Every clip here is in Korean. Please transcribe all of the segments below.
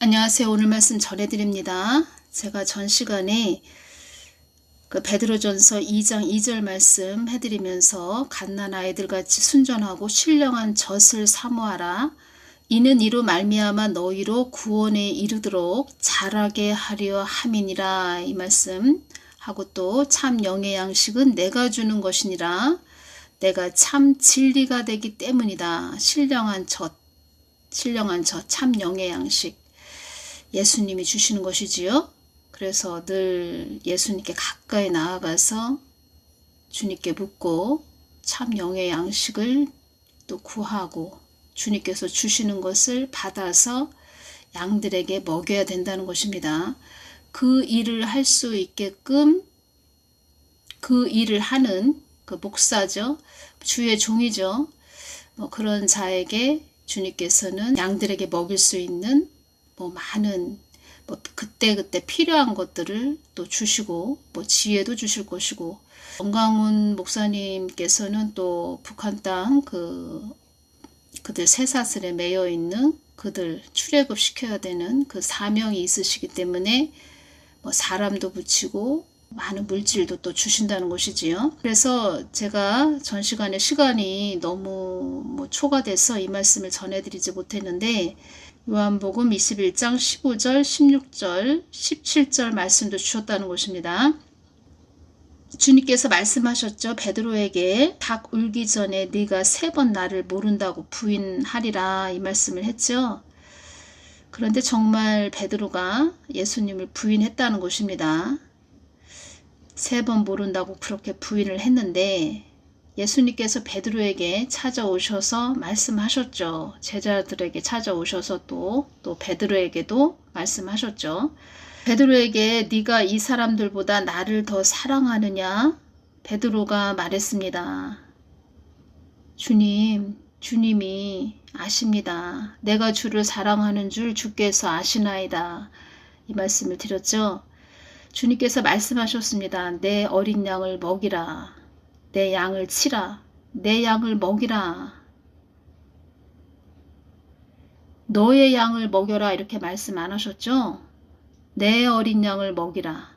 안녕하세요. 오늘 말씀 전해드립니다. 제가 전 시간에 베드로전서 2장 2절 말씀 해드리면서 갓난 아이들같이 순전하고 신령한 젖을 사모하라. 이는 이로 말미암아 너희로 구원에 이르도록 자라게 하려 함이니라. 이 말씀 하고 또 참 영의 양식은 내가 주는 것이니라. 내가 참 진리가 되기 때문이다. 신령한 젖, 참 영의 양식. 예수님이 주시는 것이지요. 그래서 늘 예수님께 가까이 나아가서 주님께 묻고 참 영의 양식을 또 구하고 주님께서 주시는 것을 받아서 양들에게 먹여야 된다는 것입니다. 그 일을 할 수 있게끔 그 일을 하는 그 목사죠. 주의 종이죠. 그런 자에게 주님께서는 양들에게 먹일 수 있는 많은 그때그때 필요한 것들을 또 주시고 지혜도 주실 것이고, 정강훈 목사님께서는 또 북한 땅 그들 쇠사슬에 매여 있는 그들 출애굽 시켜야 되는 그 사명이 있으시기 때문에 사람도 붙이고 많은 물질도 또 주신다는 것이지요. 그래서 제가 전 시간에 시간이 너무 초과돼서 이 말씀을 전해드리지 못했는데, 요한복음 21장 15절, 16절, 17절 말씀도 주셨다는 것입니다. 주님께서 말씀하셨죠. 베드로에게 닭 울기 전에 네가 3번 나를 모른다고 부인하리라, 이 말씀을 했죠. 그런데 정말 베드로가 예수님을 부인했다는 것입니다. 3번 모른다고 그렇게 부인을 했는데 예수님께서 베드로에게 찾아오셔서 말씀하셨죠. 제자들에게 찾아오셔서 또 베드로에게도 말씀하셨죠. 베드로에게 네가 이 사람들보다 나를 더 사랑하느냐? 베드로가 말했습니다. 주님이 아십니다. 내가 주를 사랑하는 줄 주께서 아시나이다. 이 말씀을 드렸죠. 주님께서 말씀하셨습니다. 내 어린 양을 먹이라. 내 양을 치라. 내 양을 먹이라. 너의 양을 먹여라, 이렇게 말씀 안 하셨죠? 내 어린 양을 먹이라.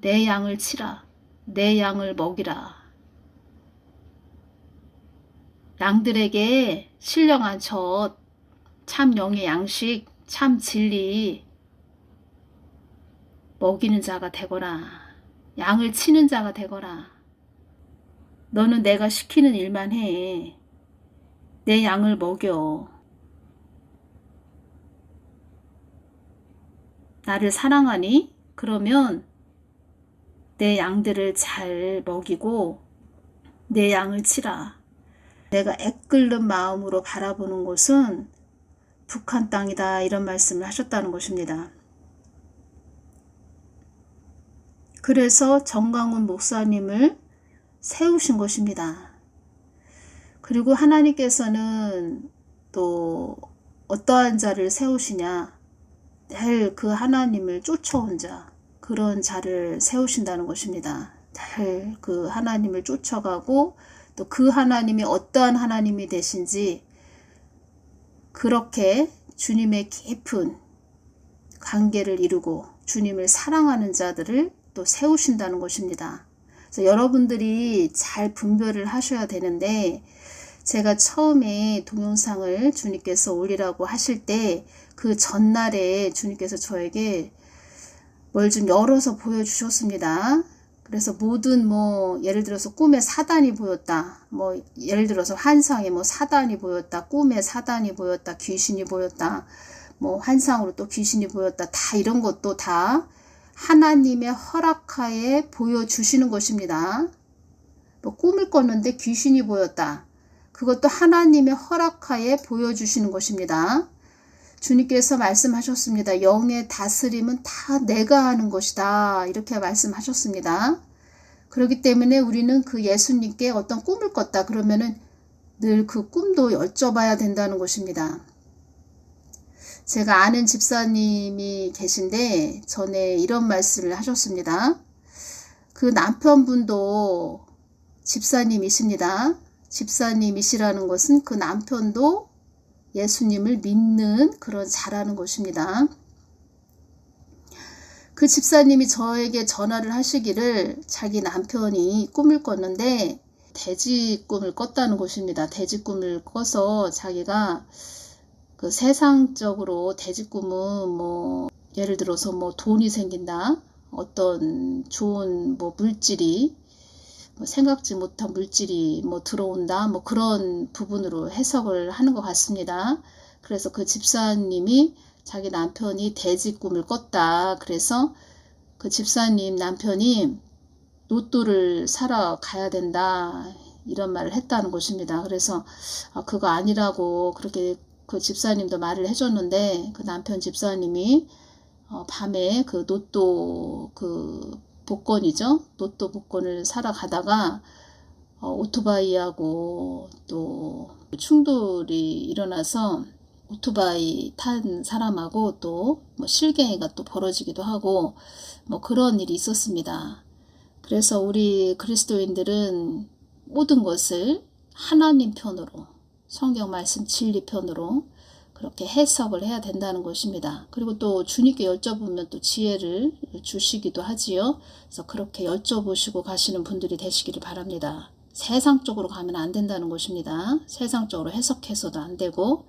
내 양을 치라. 내 양을 먹이라. 양들에게 신령한 젖, 참 영의 양식, 참 진리 먹이는 자가 되거라. 양을 치는 자가 되거라. 너는 내가 시키는 일만 해. 내 양을 먹여. 나를 사랑하니? 그러면 내 양들을 잘 먹이고 내 양을 치라. 내가 애끓는 마음으로 바라보는 곳은 북한 땅이다, 이런 말씀을 하셨다는 것입니다. 그래서 정강훈 목사님을 세우신 것입니다. 그리고 하나님께서는 또 어떠한 자를 세우시냐? 늘 그 하나님을 쫓아온 자, 그런 자를 세우신다는 것입니다. 늘 그 하나님을 쫓아가고 또 그 하나님이 어떠한 하나님이 되신지 그렇게 주님의 깊은 관계를 이루고 주님을 사랑하는 자들을 또 세우신다는 것입니다. 그래서 여러분들이 잘 분별을 하셔야 되는데, 제가 처음에 동영상을 주님께서 올리라고 하실 때 그 전날에 주님께서 저에게 뭘 좀 열어서 보여주셨습니다. 그래서 모든 예를 들어서 꿈에 사단이 보였다, 예를 들어서 환상에 사단이 보였다, 꿈에 사단이 보였다, 귀신이 보였다, 환상으로 또 귀신이 보였다, 다 이런 것도 다 하나님의 허락하에 보여주시는 것입니다. 꿈을 꿨는데 귀신이 보였다. 그것도 하나님의 허락하에 보여주시는 것입니다. 주님께서 말씀하셨습니다. 영의 다스림은 다 내가 하는 것이다, 이렇게 말씀하셨습니다. 그렇기 때문에 우리는 그 예수님께 어떤 꿈을 꿨다 그러면은 늘 그 꿈도 여쭤봐야 된다는 것입니다. 제가 아는 집사님이 계신데 전에 이런 말씀을 하셨습니다. 그 남편분도 집사님이십니다. 집사님이시라는 것은 그 남편도 예수님을 믿는 그런 자라는 것입니다. 그 집사님이 저에게 전화를 하시기를 자기 남편이 꿈을 꿨는데 돼지 꿈을 꿨다는 것입니다. 돼지 꿈을 꿔서 자기가 그 세상적으로 돼지 꿈은 뭐 예를 들어서 뭐 돈이 생긴다, 어떤 좋은 뭐 물질이 뭐 생각지 못한 물질이 뭐 들어온다, 뭐 그런 부분으로 해석을 하는 것 같습니다. 그래서 그 집사님이 자기 남편이 돼지 꿈을 꿨다. 그래서 그 집사님 남편이 로또를 사러 가야 된다, 이런 말을 했다는 것입니다. 그래서 그거 아니라고 그렇게 그 집사님도 말을 해줬는데, 그 남편 집사님이 밤에 그 로또 그 복권이죠, 로또 복권을 사러 가다가 오토바이하고 또 충돌이 일어나서 오토바이 탄 사람하고 또 뭐 실갱이가 또 벌어지기도 하고 뭐 그런 일이 있었습니다. 그래서 우리 그리스도인들은 모든 것을 하나님 편으로, 성경 말씀 진리 편으로 그렇게 해석을 해야 된다는 것입니다. 그리고 또 주님께 여쭤보면 또 지혜를 주시기도 하지요. 그래서 그렇게 여쭤보시고 가시는 분들이 되시기를 바랍니다. 세상적으로 가면 안 된다는 것입니다. 세상적으로 해석해서도 안 되고,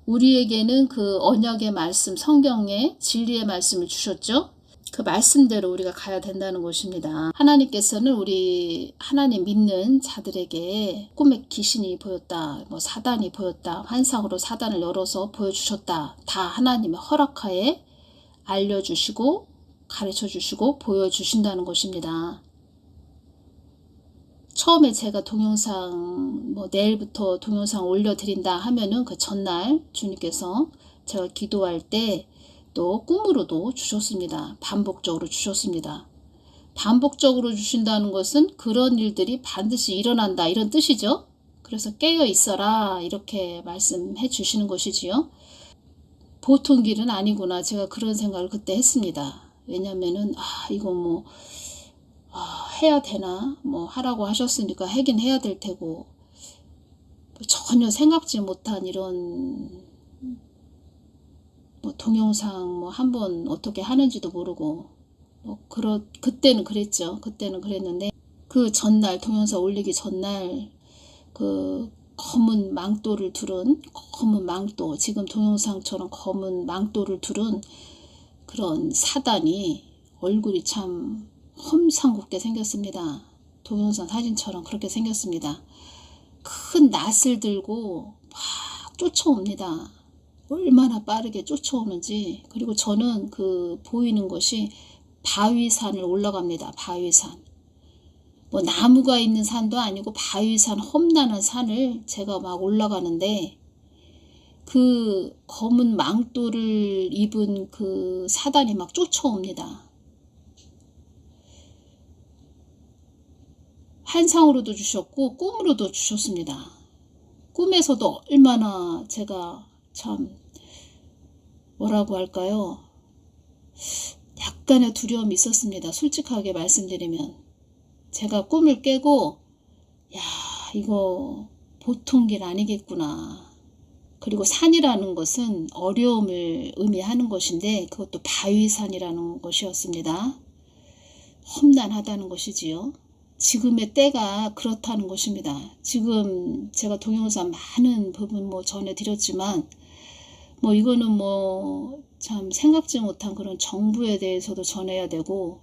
우리에게는 그 언약의 말씀, 성경의 진리의 말씀을 주셨죠. 그 말씀대로 우리가 가야 된다는 것입니다. 하나님께서는 우리 하나님 믿는 자들에게 꿈에 귀신이 보였다, 뭐 사단이 보였다, 환상으로 사단을 열어서 보여주셨다, 다 하나님의 허락하에 알려주시고 가르쳐주시고 보여주신다는 것입니다. 처음에 제가 동영상 뭐 내일부터 동영상 올려드린다 하면은 그 전날 주님께서 제가 기도할 때 또 꿈으로도 주셨습니다. 반복적으로 주셨습니다. 반복적으로 주신다는 것은 그런 일들이 반드시 일어난다, 이런 뜻이죠. 그래서 깨어 있어라, 이렇게 말씀해 주시는 것이지요. 보통 길은 아니구나, 제가 그런 생각을 그때 했습니다. 왜냐면은 이거 뭐 해야 되나, 뭐 하라고 하셨으니까 하긴 해야 될 테고, 전혀 생각지 못한 이런 뭐 동영상 뭐 한번 어떻게 하는지도 모르고 뭐 그때는 그랬죠. 그때는 그랬는데 그 전날, 동영상 올리기 전날 그 검은 망토를 두른, 검은 망토, 지금 동영상처럼 검은 망토를 두른 그런 사단이 얼굴이 참 험상궂게 생겼습니다. 동영상 사진처럼 그렇게 생겼습니다. 큰 낫을 들고 막 쫓아옵니다. 얼마나 빠르게 쫓아오는지. 그리고 저는 그 보이는 것이 바위산을 올라갑니다. 바위산. 뭐 나무가 있는 산도 아니고 바위산, 험난한 산을 제가 막 올라가는데, 그 검은 망토를 입은 그 사단이 막 쫓아옵니다. 환상으로도 주셨고 꿈으로도 주셨습니다. 꿈에서도 얼마나 제가 참 뭐라고 할까요? 약간의 두려움이 있었습니다. 솔직하게 말씀드리면. 제가 꿈을 깨고 야, 이거 보통 길 아니겠구나. 그리고 산이라는 것은 어려움을 의미하는 것인데 그것도 바위산이라는 것이었습니다. 험난하다는 것이지요. 지금의 때가 그렇다는 것입니다. 지금 제가 동영상 많은 부분 뭐 전해드렸지만 뭐 이거는 뭐 참 생각지 못한 그런 정부에 대해서도 전해야 되고,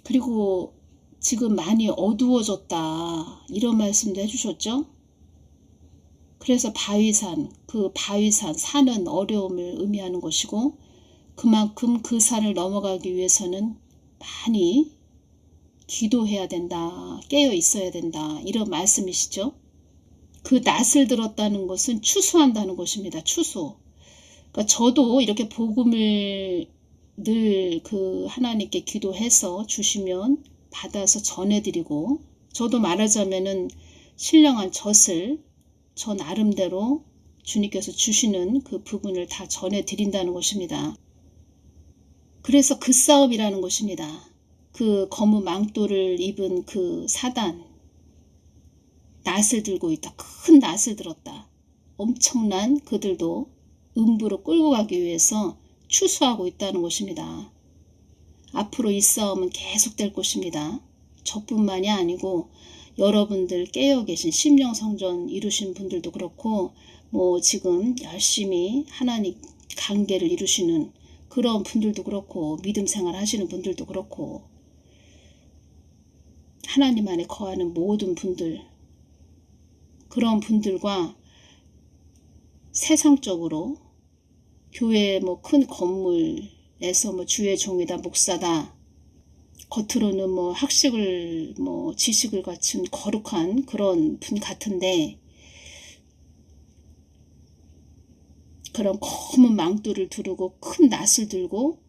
그리고 지금 많이 어두워졌다, 이런 말씀도 해주셨죠. 그래서 바위산, 그 바위산, 산은 어려움을 의미하는 것이고, 그만큼 그 산을 넘어가기 위해서는 많이 기도해야 된다, 깨어 있어야 된다, 이런 말씀이시죠. 그 낫을 들었다는 것은 추수한다는 것입니다. 추수. 그러니까 저도 이렇게 복음을 늘 그 하나님께 기도해서 주시면 받아서 전해드리고, 저도 말하자면은 신령한 젖을 저 나름대로 주님께서 주시는 그 부분을 다 전해드린다는 것입니다. 그래서 그 싸움이라는 것입니다. 그 검은 망토를 입은 그 사단, 낫을 들고 있다. 큰 낫을 들었다. 엄청난, 그들도 음부로 끌고 가기 위해서 추수하고 있다는 것입니다. 앞으로 이 싸움은 계속될 것입니다. 저뿐만이 아니고 여러분들 깨어 계신 심령성전 이루신 분들도 그렇고 뭐 지금 열심히 하나님 관계를 이루시는 그런 분들도 그렇고 믿음 생활 하시는 분들도 그렇고 하나님 안에 거하는 모든 분들, 그런 분들과 세상적으로 교회 뭐 큰 건물에서 뭐 주의 종이다 목사다, 겉으로는 뭐 학식을 뭐 지식을 갖춘 거룩한 그런 분 같은데 그런 검은 망토를 두르고 큰 낫을 들고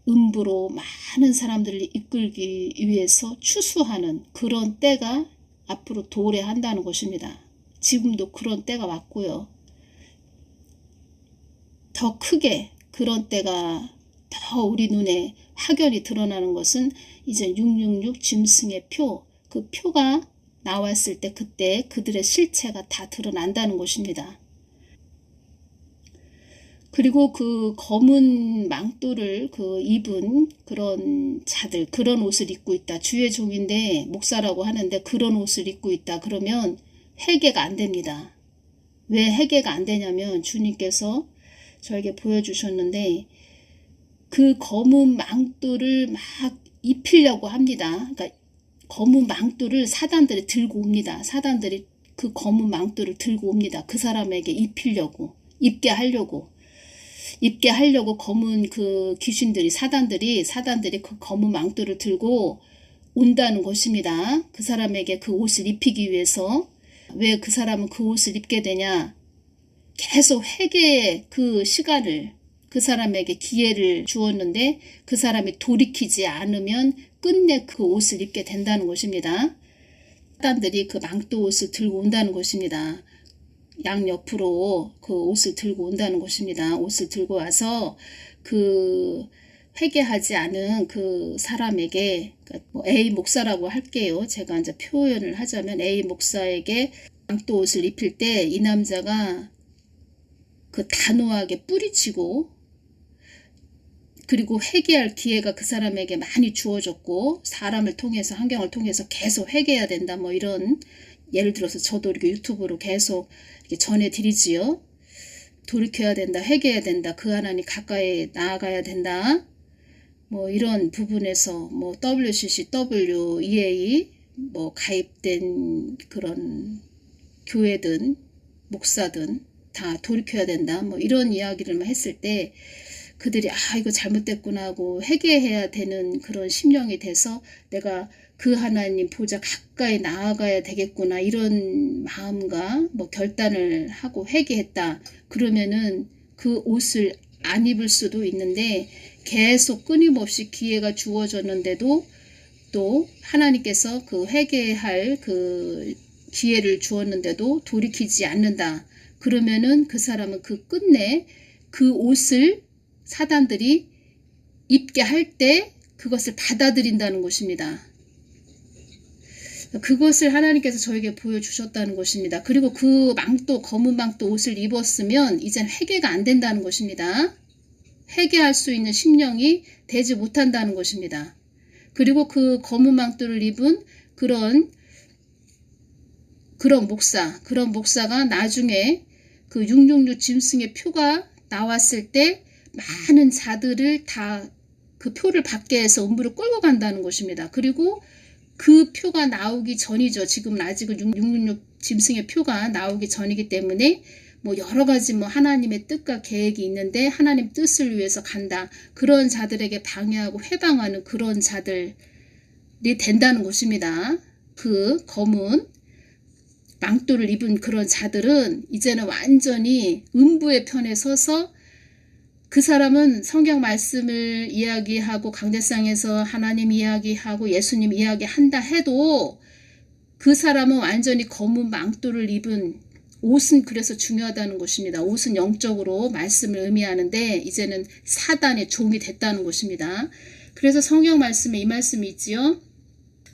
음부로 많은 사람들을 이끌기 위해서 추수하는 그런 때가 앞으로 도래한다는 것입니다. 지금도 그런 때가 왔고요. 더 크게 그런 때가 더 우리 눈에 확연히 드러나는 것은 이제 666 짐승의 표, 그 표가 나왔을 때 그때 그들의 실체가 다 드러난다는 것입니다. 그리고 그 검은 망토를 그 입은 그런 자들, 그런 옷을 입고 있다. 주의 종인데 목사라고 하는데 그런 옷을 입고 있다. 그러면 회개가 안 됩니다. 왜 회개가 안 되냐면 주님께서 저에게 보여주셨는데 그 검은 망토를 막 입히려고 합니다. 그러니까 검은 망토를 사단들이 들고 옵니다. 사단들이 그 검은 망토를 들고 옵니다. 그 사람에게 입히려고, 입게 하려고 검은 그 귀신들이 사단들이 그 검은 망토를 들고 온다는 것입니다. 그 사람에게 그 옷을 입히기 위해서. 왜 그 사람은 그 옷을 입게 되냐? 계속 회개의 그 시간을 그 사람에게 기회를 주었는데 그 사람이 돌이키지 않으면 끝내 그 옷을 입게 된다는 것입니다. 사단들이 그 망토 옷을 들고 온다는 것입니다. 양옆으로 그 옷을 들고 온다는 것입니다. 옷을 들고 와서 그 회개하지 않은 그 사람에게, 뭐 A 목사라고 할게요. 제가 이제 표현을 하자면 A 목사에게 망토 옷을 입힐 때 이 남자가 그 단호하게 뿌리치고 그리고 회개할 기회가 그 사람에게 많이 주어졌고 사람을 통해서 환경을 통해서 계속 회개해야 된다 뭐 이런 예를 들어서 저도 이렇게 유튜브로 계속 이렇게 전해드리지요. 돌이켜야 된다, 회개해야 된다, 그 하나님 가까이 나아가야 된다. 뭐 이런 부분에서 뭐 WCC, WEA 뭐 가입된 그런 교회든 목사든 다 돌이켜야 된다. 뭐 이런 이야기를 했을 때 그들이 이거 잘못됐구나 하고 회개해야 되는 그런 심령이 돼서 내가 그 하나님 보좌 가까이 나아가야 되겠구나 이런 마음과 뭐 결단을 하고 회개했다. 그러면은 그 옷을 안 입을 수도 있는데 계속 끊임없이 기회가 주어졌는데도 또 하나님께서 그 회개할 그 기회를 주었는데도 돌이키지 않는다. 그러면은 그 사람은 그 끝내 그 옷을 사단들이 입게 할 때 그것을 받아들인다는 것입니다. 그것을 하나님께서 저에게 보여주셨다는 것입니다. 그리고 그 망토, 검은 망토 옷을 입었으면 이젠 회개가 안 된다는 것입니다. 회개할 수 있는 심령이 되지 못한다는 것입니다. 그리고 그 검은 망토를 입은 그런 목사가 나중에 그 666 짐승의 표가 나왔을 때 많은 자들을 다 그 표를 받게 해서 음부로 끌고 간다는 것입니다. 그리고 그 표가 나오기 전이죠. 지금은 아직은 666 짐승의 표가 나오기 전이기 때문에 뭐 여러 가지 뭐 하나님의 뜻과 계획이 있는데 하나님 뜻을 위해서 간다. 그런 자들에게 방해하고 회방하는 그런 자들이 된다는 것입니다. 그 검은 망토를 입은 그런 자들은 이제는 완전히 음부의 편에 서서 그 사람은 성경 말씀을 이야기하고 강대상에서 하나님 이야기하고 예수님 이야기한다 해도 그 사람은 완전히 검은 망토를 입은 옷은 그래서 중요하다는 것입니다. 옷은 영적으로 말씀을 의미하는데 이제는 사단의 종이 됐다는 것입니다. 그래서 성경 말씀에 이 말씀이 있지요.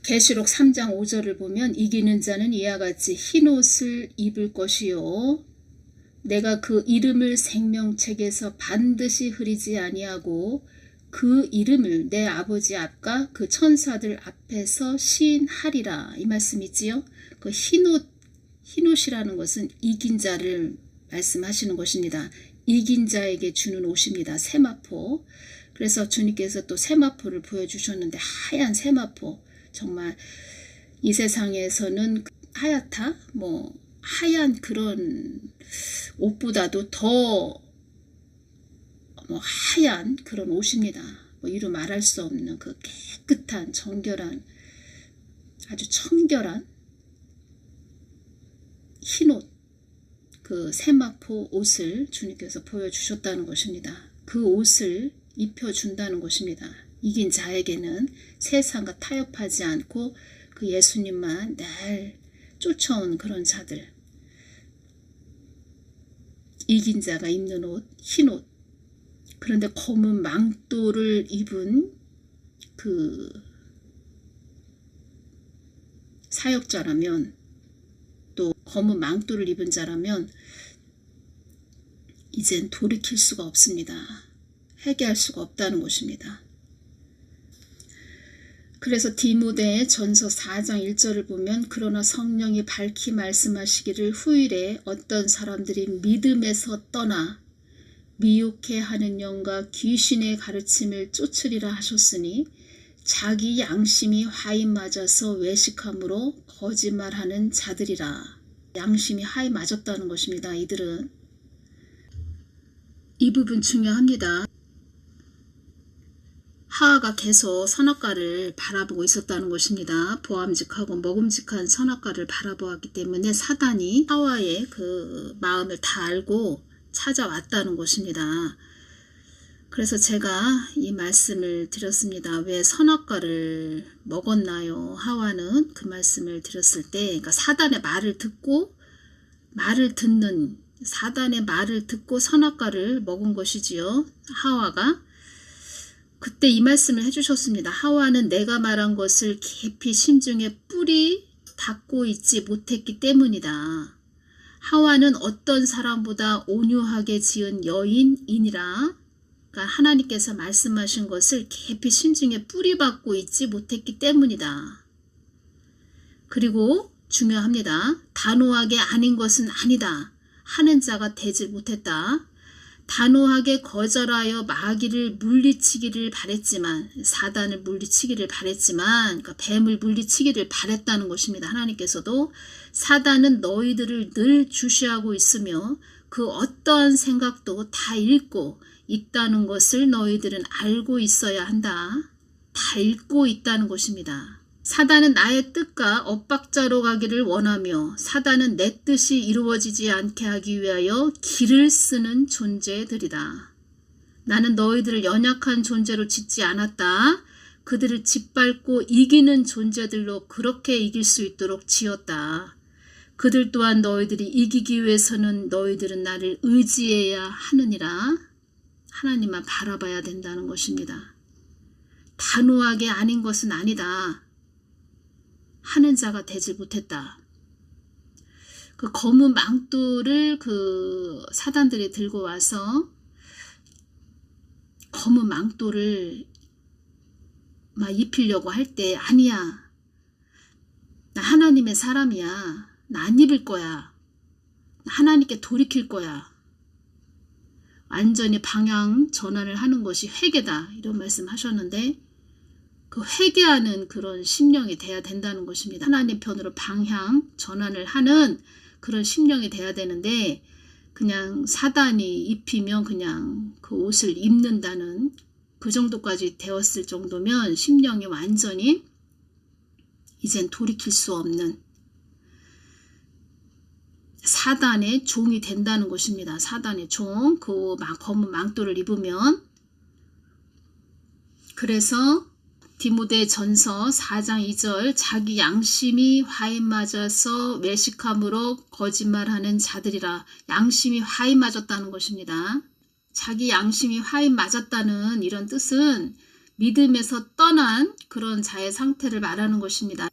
계시록 3장 5절을 보면 이기는 자는 이와 같이 흰 옷을 입을 것이요 내가 그 이름을 생명책에서 반드시 흐리지 아니하고 그 이름을 내 아버지 앞과 그 천사들 앞에서 시인하리라. 이 말씀이지요. 그 흰옷이라는 것은 이긴 자를 말씀하시는 것입니다. 이긴 자에게 주는 옷입니다. 세마포. 그래서 주님께서 또 세마포를 보여주셨는데 하얀 세마포. 정말 이 세상에서는 하얗다? 하얀 그런 옷보다도 더 하얀 그런 옷입니다. 이루 말할 수 없는 그 깨끗한 정결한 아주 청결한 흰옷, 그 세마포 옷을 주님께서 보여주셨다는 것입니다. 그 옷을 입혀준다는 것입니다. 이긴 자에게는 세상과 타협하지 않고 그 예수님만 날 쫓아온 그런 자들, 이긴 자가 입는 옷, 흰옷. 그런데 검은 망토를 입은 그 사역자라면, 또 검은 망토를 입은 자라면 이젠 돌이킬 수가 없습니다. 회개할 수가 없다는 것입니다. 그래서 디모데 전서 4장 1절을 보면 그러나 성령이 밝히 말씀하시기를 후일에 어떤 사람들이 믿음에서 떠나 미혹해 하는 영과 귀신의 가르침을 쫓으리라 하셨으니 자기 양심이 화이 맞아서 외식함으로 거짓말하는 자들이라. 양심이 화이 맞았다는 것입니다. 이들은. 이 부분 중요합니다. 하와가 계속 선악과를 바라보고 있었다는 것입니다. 보암직하고 먹음직한 선악과를 바라보았기 때문에 사단이 하와의 그 마음을 다 알고 찾아왔다는 것입니다. 그래서 제가 이 말씀을 드렸습니다. 왜 선악과를 먹었나요? 하와는 그 말씀을 드렸을 때, 그러니까 사단의 말을 듣고 사단의 말을 듣고 선악과를 먹은 것이지요. 하와가. 그때 이 말씀을 해주셨습니다. 하와는 내가 말한 것을 깊이 심중에 뿌리 닫고 있지 못했기 때문이다. 하와는 어떤 사람보다 온유하게 지은 여인이니라. 그러니까 하나님께서 말씀하신 것을 깊이 심중에 뿌리 박고 있지 못했기 때문이다. 그리고 중요합니다. 단호하게 아닌 것은 아니다. 하는 자가 되지 못했다. 단호하게 거절하여 마귀를 물리치기를 바랬지만, 사단을 물리치기를 바랬지만, 그러니까 뱀을 물리치기를 바랬다는 것입니다. 하나님께서도 사단은 너희들을 늘 주시하고 있으며 그 어떠한 생각도 다 읽고 있다는 것을 너희들은 알고 있어야 한다. 다 읽고 있다는 것입니다. 사단은 나의 뜻과 엇박자로 가기를 원하며 사단은 내 뜻이 이루어지지 않게 하기 위하여 길을 쓰는 존재들이다. 나는 너희들을 연약한 존재로 짓지 않았다. 그들을 짓밟고 이기는 존재들로 그렇게 이길 수 있도록 지었다. 그들 또한 너희들이 이기기 위해서는 너희들은 나를 의지해야 하느니라. 하나님만 바라봐야 된다는 것입니다. 단호하게 아닌 것은 아니다. 하는 자가 되지 못했다. 그 검은 망토를 그 사단들이 들고 와서 검은 망토를 막 입히려고 할 때, 아니야. 나 하나님의 사람이야. 나 안 입을 거야. 나 하나님께 돌이킬 거야. 완전히 방향 전환을 하는 것이 회개다. 이런 말씀 하셨는데, 그 회개하는 그런 심령이 돼야 된다는 것입니다. 하나님 편으로 방향 전환을 하는 그런 심령이 돼야 되는데, 그냥 사단이 입히면 그냥 그 옷을 입는다는 그 정도까지 되었을 정도면 심령이 완전히 이젠 돌이킬 수 없는 사단의 종이 된다는 것입니다. 사단의 종, 그 검은 망토를 입으면. 그래서 디모데 전서 4장 2절, 자기 양심이 화인 맞아서 외식함으로 거짓말하는 자들이라. 양심이 화인 맞았다는 것입니다. 자기 양심이 화인 맞았다는 이런 뜻은 믿음에서 떠난 그런 자의 상태를 말하는 것입니다.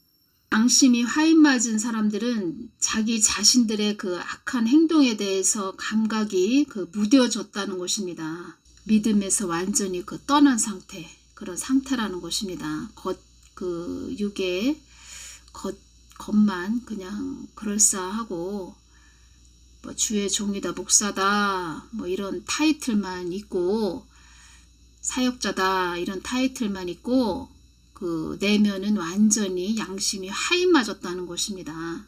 양심이 화인 맞은 사람들은 자기 자신들의 그 악한 행동에 대해서 감각이 무뎌졌다는 것입니다. 믿음에서 완전히 떠난 상태, 그런 상태라는 것입니다. 육의 겉만 그냥 그럴싸하고 뭐 주의 종이다, 목사다, 뭐 이런 타이틀만 있고, 사역자다 이런 타이틀만 있고, 그 내면은 완전히 양심이 하인 맞았다는 것입니다.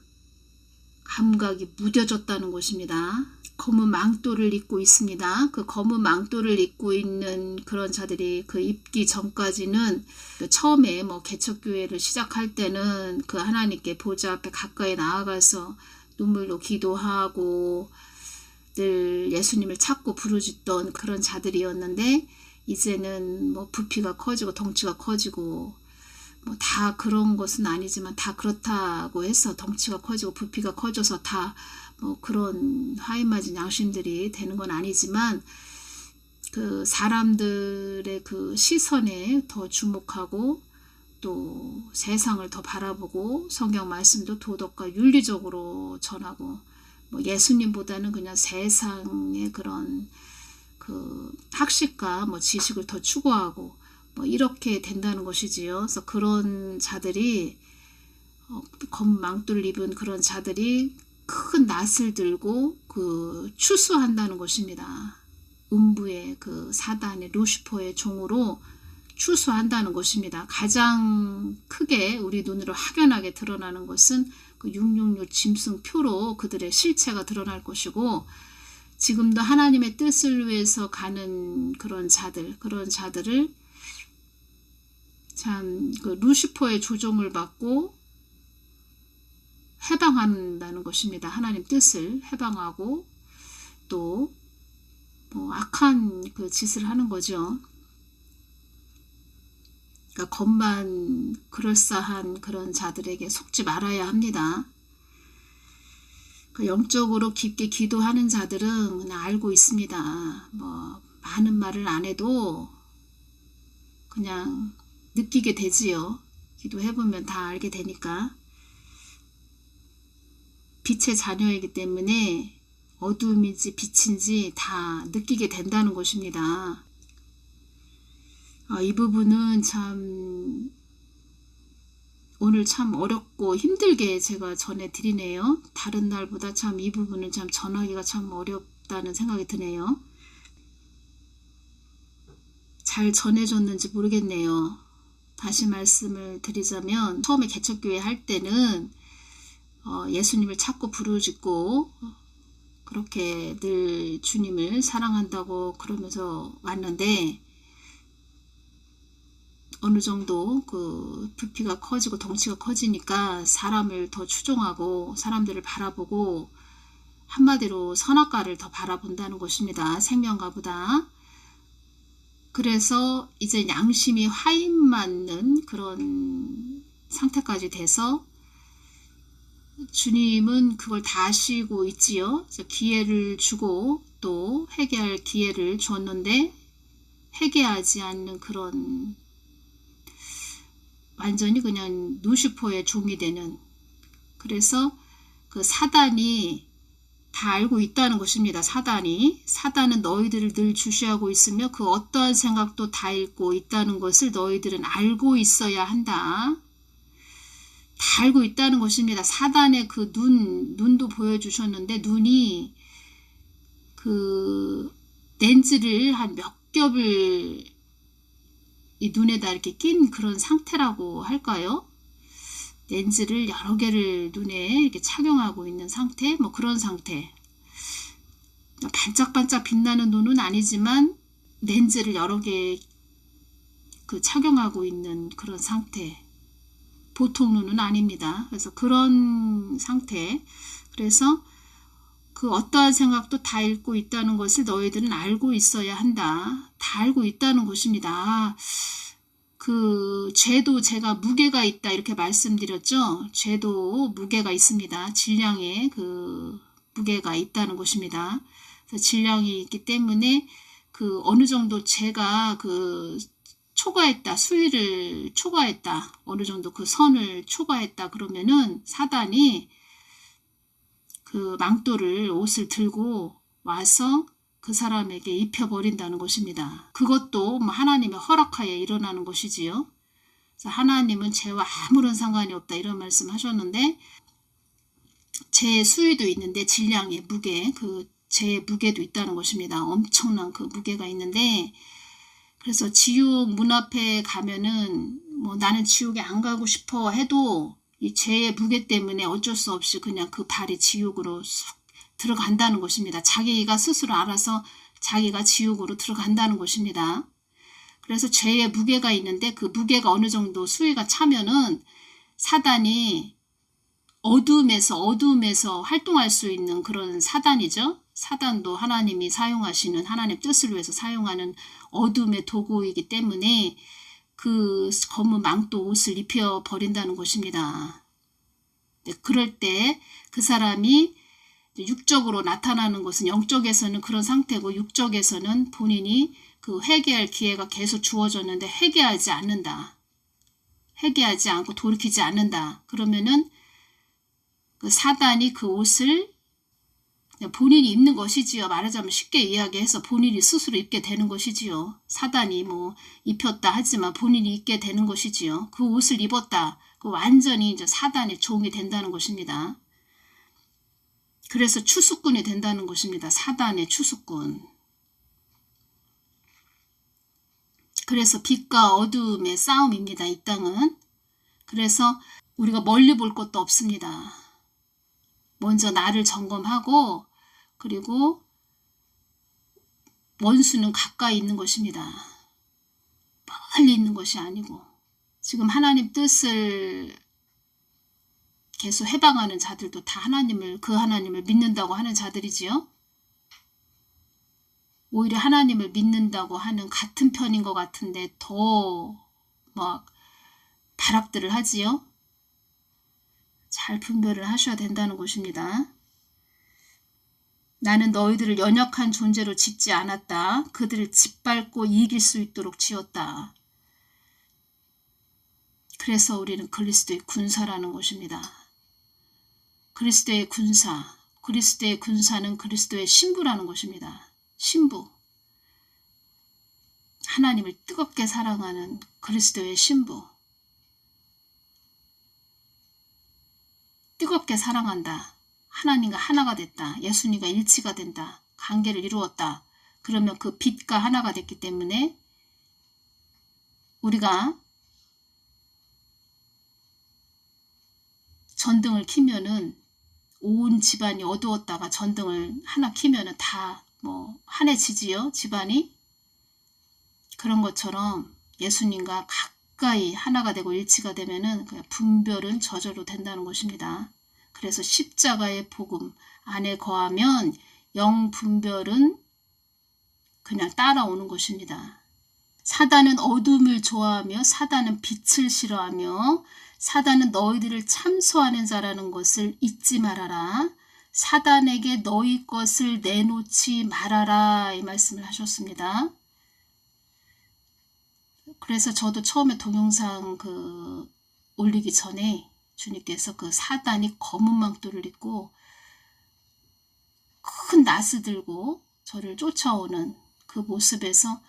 감각이 무뎌졌다는 것입니다. 검은 망토를 입고 있습니다. 그 검은 망토를 입고 있는 그런 자들이 입기 전까지는 처음에 개척교회를 시작할 때는 하나님께 보좌 앞에 가까이 나아가서 눈물로 기도하고 늘 예수님을 찾고 부르짖던 그런 자들이었는데, 이제는 부피가 커지고 덩치가 커지고 다 그런 것은 아니지만 다 그렇다고 해서 덩치가 커지고 부피가 커져서 다 그런 하인맞은 양심들이 되는 건 아니지만, 사람들의 시선에 더 주목하고 또 세상을 더 바라보고 성경 말씀도 도덕과 윤리적으로 전하고 예수님보다는 그냥 세상의 그런 학식과 지식을 더 추구하고 이렇게 된다는 것이지요. 그래서 그런 자들이 검은 망토를 입은 그런 자들이 큰 낫을 들고 추수한다는 것입니다. 음부의 사단의 루시퍼의 종으로 추수한다는 것입니다. 가장 크게 우리 눈으로 확연하게 드러나는 것은 666 짐승표로 그들의 실체가 드러날 것이고, 지금도 하나님의 뜻을 위해서 가는 그런 자들을 참 루시퍼의 조종을 받고 해방한다는 것입니다. 하나님 뜻을 해방하고 또 악한 짓을 하는 거죠. 그러니까 겉만 그럴싸한 그런 자들에게 속지 말아야 합니다. 영적으로 깊게 기도하는 자들은 그냥 알고 있습니다. 많은 말을 안 해도 그냥 느끼게 되지요. 기도해보면 다 알게 되니까. 빛의 자녀이기 때문에 어둠인지 빛인지 다 느끼게 된다는 것입니다. 이 부분은 참 오늘 참 어렵고 힘들게 제가 전해드리네요. 다른 날보다 참 이 부분은 참 전하기가 참 어렵다는 생각이 드네요. 잘 전해줬는지 모르겠네요. 다시 말씀을 드리자면, 처음에 개척교회 할 때는 예수님을 찾고 부르짖고 그렇게 늘 주님을 사랑한다고 그러면서 왔는데, 어느 정도 부피가 커지고 덩치가 커지니까 사람을 더 추종하고 사람들을 바라보고, 한마디로 선악과를 더 바라본다는 것입니다. 생명과보다. 그래서 이제 양심이 화인 맞는 그런 상태까지 돼서 주님은 그걸 다 아시고 있지요. 기회를 주고 또 회개할 기회를 줬는데 회개하지 않는 그런, 완전히 그냥 루시퍼의 종이 되는, 그래서 사단이 다 알고 있다는 것입니다. 사단은 너희들을 늘 주시하고 있으며 그 어떠한 생각도 다 읽고 있다는 것을 너희들은 알고 있어야 한다. 다 알고 있다는 것입니다. 사단의 눈도 보여주셨는데, 눈이 렌즈를 한 몇 겹을 이 눈에다 이렇게 낀 그런 상태라고 할까요? 렌즈를 여러 개를 눈에 이렇게 착용하고 있는 상태, 그런 상태. 반짝반짝 빛나는 눈은 아니지만 렌즈를 여러 개 착용하고 있는 그런 상태. 보통 눈은 아닙니다. 그래서 그런 상태. 그래서 어떠한 생각도 다 읽고 있다는 것을 너희들은 알고 있어야 한다. 다 알고 있다는 것입니다. 죄도 제가 무게가 있다 이렇게 말씀드렸죠. 죄도 무게가 있습니다. 질량에 무게가 있다는 것입니다. 그래서 질량이 있기 때문에 어느 정도 죄가 초과했다, 수위를 초과했다, 어느 정도 그 선을 초과했다 그러면은 사단이 그 망토를, 옷을 들고 와서 그 사람에게 입혀버린다는 것입니다. 그것도 뭐 하나님의 허락하에 일어나는 것이지요. 그래서 하나님은 죄와 아무런 상관이 없다 이런 말씀 하셨는데, 죄의 수위도 있는데 질량의 무게, 그 죄의 무게도 있다는 것입니다. 엄청난 그 무게가 있는데, 그래서 지옥 문 앞에 가면은 뭐 나는 지옥에 안 가고 싶어 해도 이 죄의 무게 때문에 어쩔 수 없이 그냥 그 발이 지옥으로 쑥 들어간다는 것입니다. 자기가 스스로 알아서 자기가 지옥으로 들어간다는 것입니다. 그래서 죄의 무게가 있는데 그 무게가 어느 정도 수위가 차면은 사단이 어둠에서 활동할 수 있는 그런 사단이죠. 사단도 하나님이 사용하시는, 하나님 뜻을 위해서 사용하는 어둠의 도구이기 때문에 그 검은 망토 옷을 입혀 버린다는 것입니다. 네, 그럴 때 그 사람이 육적으로 나타나는 것은, 영적에서는 그런 상태고 육적에서는 본인이 그 회개할 기회가 계속 주어졌는데 회개하지 않는다. 회개하지 않고 돌이키지 않는다. 그러면은 그 사단이 그 옷을 본인이 입는 것이지요. 말하자면 쉽게 이야기해서 본인이 스스로 입게 되는 것이지요. 사단이 뭐 입혔다 하지만 본인이 입게 되는 것이지요. 그 옷을 입었다. 그 완전히 이제 사단의 종이 된다는 것입니다. 그래서 추수꾼이 된다는 것입니다. 사단의 추수꾼. 그래서 빛과 어둠의 싸움입니다. 이 땅은. 그래서 우리가 멀리 볼 것도 없습니다. 먼저 나를 점검하고, 그리고 원수는 가까이 있는 것입니다. 멀리 있는 것이 아니고, 지금 하나님 뜻을 계속 해방하는 자들도 다 그 하나님을 믿는다고 하는 자들이지요. 오히려 하나님을 믿는다고 하는 같은 편인 것 같은데 더 막 발악들을 하지요. 잘 분별을 하셔야 된다는 것입니다. 나는 너희들을 연약한 존재로 짓지 않았다. 그들을 짓밟고 이길 수 있도록 지었다. 그래서 우리는 그리스도의 군사라는 것입니다. 그리스도의 군사, 그리스도의 군사는 그리스도의 신부라는 것입니다. 신부. 하나님을 뜨겁게 사랑하는 그리스도의 신부. 뜨겁게 사랑한다. 하나님과 하나가 됐다. 예수님과 일치가 된다. 관계를 이루었다. 그러면 그 빛과 하나가 됐기 때문에 우리가 전등을 켜면은 온 집안이 어두웠다가 전등을 하나 켜면은 다 뭐 환해지지요. 집안이. 그런 것처럼 예수님과 가까이 하나가 되고 일치가 되면은 그냥 분별은 저절로 된다는 것입니다. 그래서 십자가의 복음 안에 거하면 영 분별은 그냥 따라오는 것입니다. 사단은 어둠을 좋아하며 사단은 빛을 싫어하며 사단은 너희들을 참소하는 자라는 것을 잊지 말아라. 사단에게 너희 것을 내놓지 말아라. 이 말씀을 하셨습니다. 그래서 저도 처음에 동영상 올리기 전에 주님께서 그 사단이 검은 망토를 입고 큰 낫을 들고 저를 쫓아오는 그 모습에서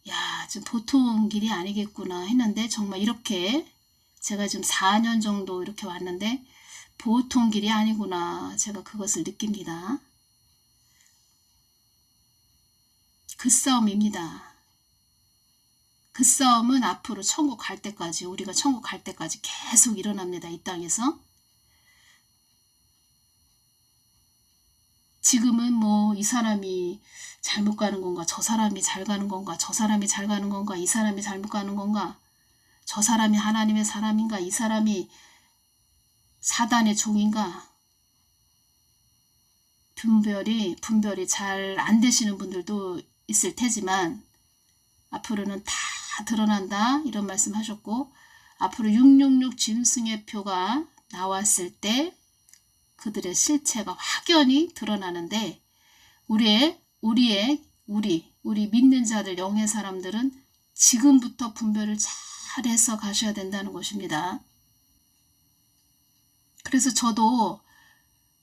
야, 좀 보통 길이 아니겠구나 했는데 정말 이렇게 제가 지금 4년 정도 이렇게 왔는데 보통 길이 아니구나 제가 그것을 느낍니다. 그 싸움입니다. 그 싸움은 앞으로 천국 갈 때까지 우리가 천국 갈 때까지 계속 일어납니다. 이 땅에서. 지금은 뭐 이 사람이 잘못 가는 건가 저 사람이 잘 가는 건가 저 사람이 잘 가는 건가 이 사람이 잘못 가는 건가 저 사람이 하나님의 사람인가 이 사람이 사단의 종인가 분별이 잘 안 되시는 분들도 있을 테지만 앞으로는 다 드러난다 이런 말씀 하셨고 앞으로 666 짐승의 표가 나왔을 때 그들의 실체가 확연히 드러나는데 우리 믿는 자들 영의 사람들은 지금부터 분별을 잘해서 가셔야 된다는 것입니다. 그래서 저도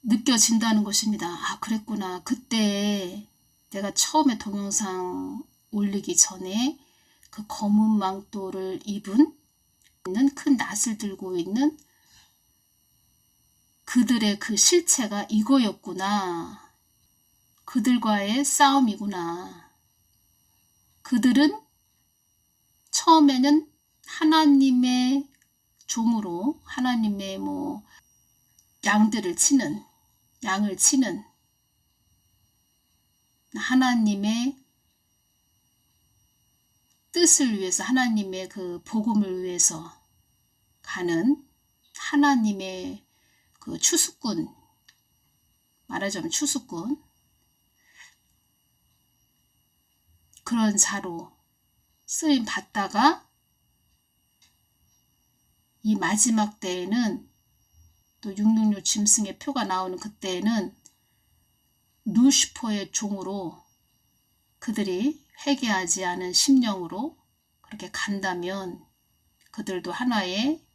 느껴진다는 것입니다. 아, 그랬구나. 그때 내가 처음에 동영상 올리기 전에 그 검은 망토를 입은 큰 낫을 들고 있는 그들의 그 실체가 이거였구나. 그들과의 싸움이구나. 그들은 처음에는 하나님의 종으로 하나님의 양을 치는 하나님의 뜻을 위해서, 하나님의 그 복음을 위해서 가는 하나님의 그 추수꾼, 말하자면 추수꾼, 그런 자로 쓰임 받다가 이 마지막 때에는 또 666 짐승의 표가 나오는 그때에는 루시퍼의 종으로 그들이 회개하지 않은 심령으로 그렇게 간다면 그들도 하나의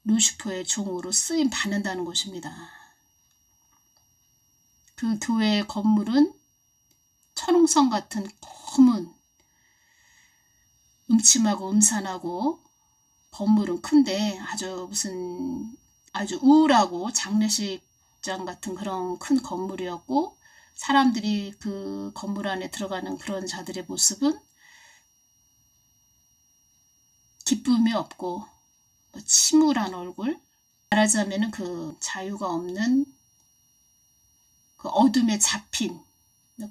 루시퍼의 종으로 쓰임 받는다는 것입니다. 그 교회의 건물은 천홍성 같은 검은 음침하고 음산하고 건물은 큰데 아주 우울하고 장례식장 같은 그런 큰 건물이었고, 사람들이 그 건물 안에 들어가는 그런 자들의 모습은 기쁨이 없고 침울한 얼굴, 말하자면 그 자유가 없는 그 어둠에 잡힌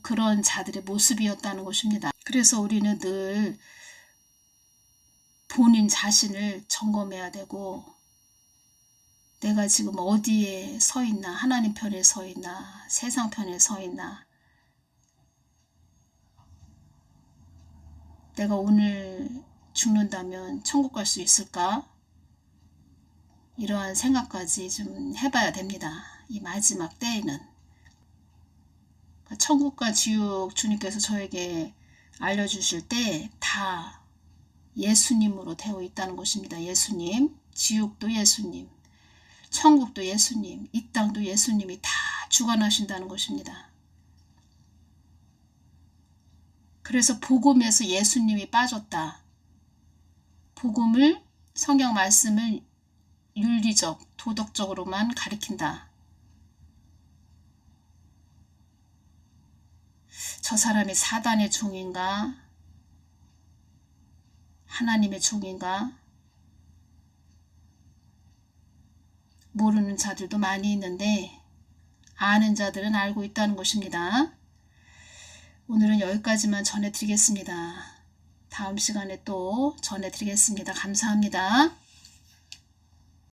그런 자들의 모습이었다는 것입니다. 그래서 우리는 늘 본인 자신을 점검해야 되고, 내가 지금 어디에 서 있나, 하나님 편에 서 있나, 세상 편에 서 있나, 내가 오늘 죽는다면 천국 갈 수 있을까? 이러한 생각까지 좀 해봐야 됩니다. 이 마지막 때에는. 천국과 지옥 주님께서 저에게 알려주실 때 다 예수님으로 되어 있다는 것입니다. 예수님, 지옥도 예수님, 천국도 예수님, 이 땅도 예수님이 다 주관하신다는 것입니다. 그래서 복음에서 예수님이 빠졌다. 복음을, 성경 말씀을 윤리적, 도덕적으로만 가리킨다. 저 사람이 사단의 종인가? 하나님의 종인가? 모르는 자들도 많이 있는데 아는 자들은 알고 있다는 것입니다. 오늘은 여기까지만 전해드리겠습니다. 다음 시간에 또 전해드리겠습니다. 감사합니다.